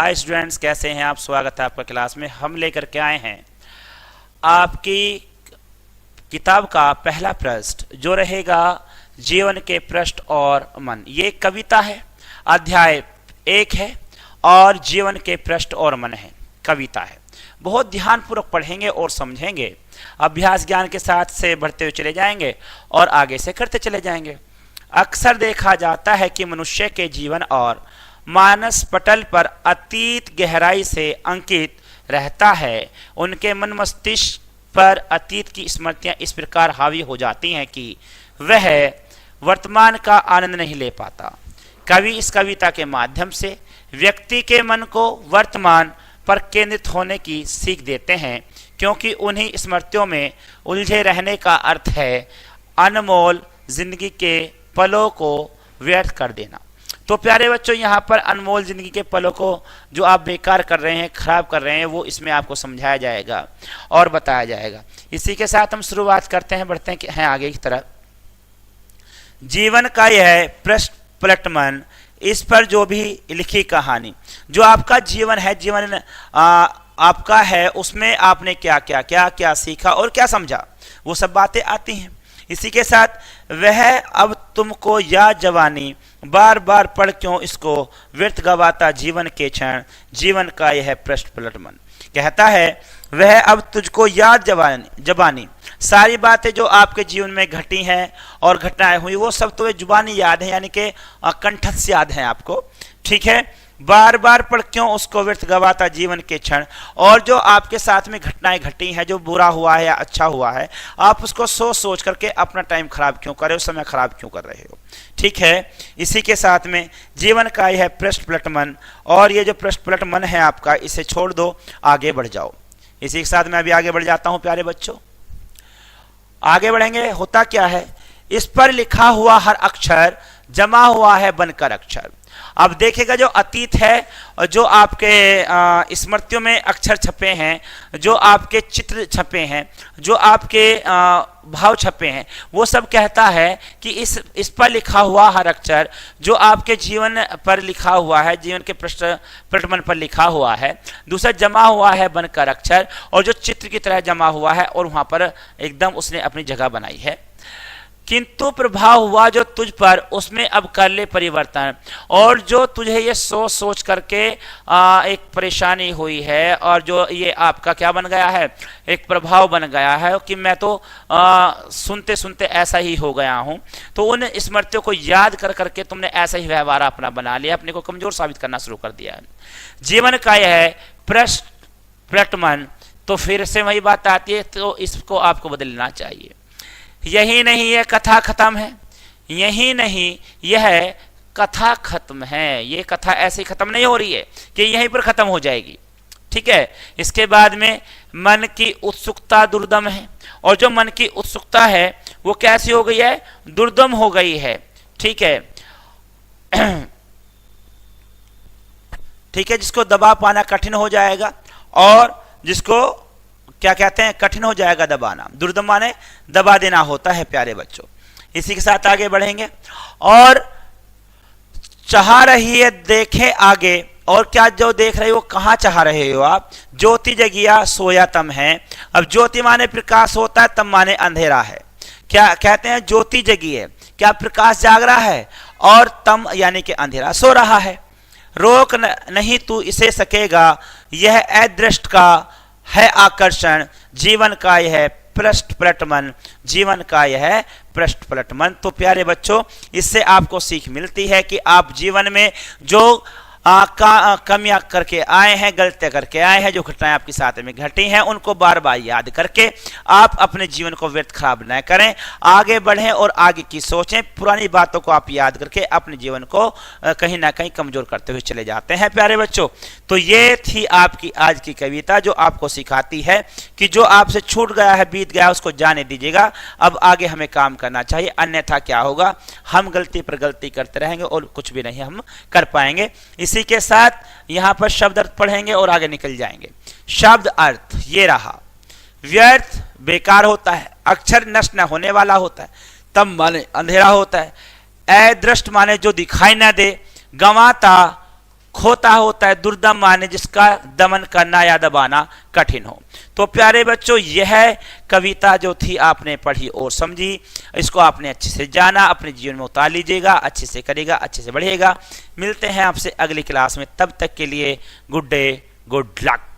Hi students, कैसे हैं आप? स्वागत है आपका क्लास में। हम लेकर के आए हैं आपकी किताब का पहला पृष्ठ जो रहेगा जीवन के पृष्ठ और मन। ये कविता है, अध्याय 1 है और जीवन के पृष्ठ और मन है, कविता है। बहुत ध्यानपूर्वक पढ़ेंगे और समझेंगे, अभ्यास ज्ञान के साथ से बढ़ते हुए चले जाएंगे और आगे से करते चले जाएंगे। अक्सर देखा जाता है कि मनुष्य के जीवन और मानस पटल पर अतीत गहराई से अंकित रहता है। उनके मन मस्तिष्क पर अतीत की स्मृतियां इस प्रकार हावी हो जाती हैं कि वह वर्तमान का आनंद नहीं ले पाता। कवि इस कविता के माध्यम से व्यक्ति के मन को वर्तमान पर केंद्रित होने की सीख देते हैं, क्योंकि उन्हीं स्मृतियों में उलझे रहने का अर्थ है अनमोल जिंदगी के पलों को व्यर्थ कर देना। तो प्यारे बच्चों, यहाँ पर अनमोल जिंदगी के पलों को जो आप बेकार कर रहे हैं, खराब कर रहे हैं, वो इसमें आपको समझाया जाएगा और बताया जाएगा। इसी के साथ हम शुरुआत करते हैं, बढ़ते हैं आगे की तरफ। जीवन का यह पृष्ठ पलटमन, इस पर जो भी लिखी कहानी, जो आपका जीवन है, जीवन आपका है, उसमें आपने क्या क्या क्या क्या सीखा और क्या समझा, वो सब बातें आती हैं। इसी के साथ वह अब तुमको या जवानी बार बार पढ़ क्यों इसको व्यर्थ गवाता जीवन के क्षण, जीवन का यह पृष्ठ पलटमन। कहता है वह अब तुझको याद जवानी, सारी बातें जो आपके जीवन में घटी हैं और घटनाएं हुई वो सब तो जुबानी याद है, यानी कि कंठस्थ याद है आपको। ठीक है, बार बार पढ़ क्यों उसको व्यर्थ गवाता जीवन के क्षण, और जो आपके साथ में घटनाएं घटी हैं, जो बुरा हुआ है या अच्छा हुआ है, आप उसको सोच सोच करके अपना टाइम खराब क्यों कर रहे हो, समय खराब क्यों कर रहे हो। ठीक है, इसी के साथ में जीवन का यह पृष्ठ पलटमन, और ये जो पृष्ठ पलटमन है आपका, इसे छोड़ दो, आगे बढ़ जाओ। इसी के साथ मैं अभी आगे बढ़ जाता हूं प्यारे बच्चों। आगे बढ़ेंगे। होता क्या है, इस पर लिखा हुआ हर अक्षर जमा हुआ है बनकर अक्षर। अब देखेगा जो अतीत है और जो आपके स्मृतियों में अक्षर छपे हैं, जो आपके चित्र छपे हैं, जो आपके भाव छपे हैं, वो सब कहता है कि इस पर लिखा हुआ हर अक्षर जो आपके जीवन पर लिखा हुआ है, जीवन के पृष्ठपट पर लिखा हुआ है, दूसरा जमा हुआ है बनकर अक्षर, और जो चित्र की तरह जमा हुआ है और वहां पर एकदम उसने अपनी जगह बनाई है। किंतु प्रभाव हुआ जो तुझ पर, उसमें अब कर ले परिवर्तन। और जो तुझे ये सोच सोच करके एक परेशानी हुई है, और जो ये आपका क्या बन गया है, एक प्रभाव बन गया है कि मैं तो सुनते सुनते ऐसा ही हो गया हूं, तो उन स्मृतियों को याद कर करके तुमने ऐसा ही व्यवहार अपना बना लिया, अपने को कमजोर साबित करना शुरू कर दिया है। जीवन का यह है पृष्ठ पलटमन, तो फिर से वही बात आती है, तो इसको आपको बदलना चाहिए। यही नहीं यह कथा खत्म है, यही नहीं यह कथा खत्म है, ये कथा ऐसे खत्म नहीं हो रही है कि यहीं पर खत्म हो जाएगी। ठीक है, इसके बाद में मन की उत्सुकता दुर्दम है, और जो मन की उत्सुकता है वो कैसी हो गई है, दुर्दम हो गई है। ठीक है ठीक है, जिसको दबा पाना कठिन हो जाएगा, और जिसको क्या कहते हैं, कठिन हो जाएगा दबाना। दुर्दम माने दबा देना होता है प्यारे बच्चों। इसी के साथ आगे बढ़ेंगे। और चाह रही है देखे आगे, और क्या जो देख रहे हो, कहां चाह रहे हो आप, ज्योति जगिया सोया तम है। अब ज्योति माने प्रकाश होता है, तम माने अंधेरा है। क्या कहते हैं, ज्योति जगी है, क्या प्रकाश जाग रहा है, और तम यानी कि अंधेरा सो रहा है। रोक नहीं तू इसे सकेगा, यह अदृष्ट का है आकर्षण, जीवन का यह पृष्ठ पलटमन, जीवन का यह पृष्ठ पलटमन। तो प्यारे बच्चों, इससे आपको सीख मिलती है कि आप जीवन में जो कमियां करके आए हैं, गलतियां करके आए हैं, जो घटनाएं आपके साथ में घटी हैं, उनको बार बार याद करके आप अपने जीवन को व्यर्थ खराब न करें, आगे बढ़ें और आगे की सोचें। पुरानी बातों को आप याद करके अपने जीवन को कहीं ना कहीं कमजोर करते हुए चले जाते हैं प्यारे बच्चों। तो ये थी आपकी आज की कविता, जो आपको सिखाती है कि जो आपसे छूट गया है, बीत गया, उसको जाने दीजिएगा, अब आगे हमें काम करना चाहिए, अन्यथा क्या होगा, हम गलती पर गलती करते रहेंगे और कुछ भी नहीं हम कर पाएंगे। इसी के साथ यहां पर शब्द अर्थ पढ़ेंगे और आगे निकल जाएंगे। शब्द अर्थ ये रहा, व्यर्थ बेकार होता है, अक्षर नष्ट न होने वाला होता है, तम माने अंधेरा होता है, अदृष्ट माने जो दिखाई न दे, गंवाता खोता होता है दुर्दम माने जिसका दमन करना या दबाना कठिन हो। तो प्यारे बच्चों, यह कविता जो थी आपने पढ़ी और समझी, इसको आपने अच्छे से जाना, अपने जीवन में उतार लीजिएगा, अच्छे से करेगा, अच्छे से बढ़ेगा। मिलते हैं आपसे अगली क्लास में, तब तक के लिए गुड डे, गुड लक।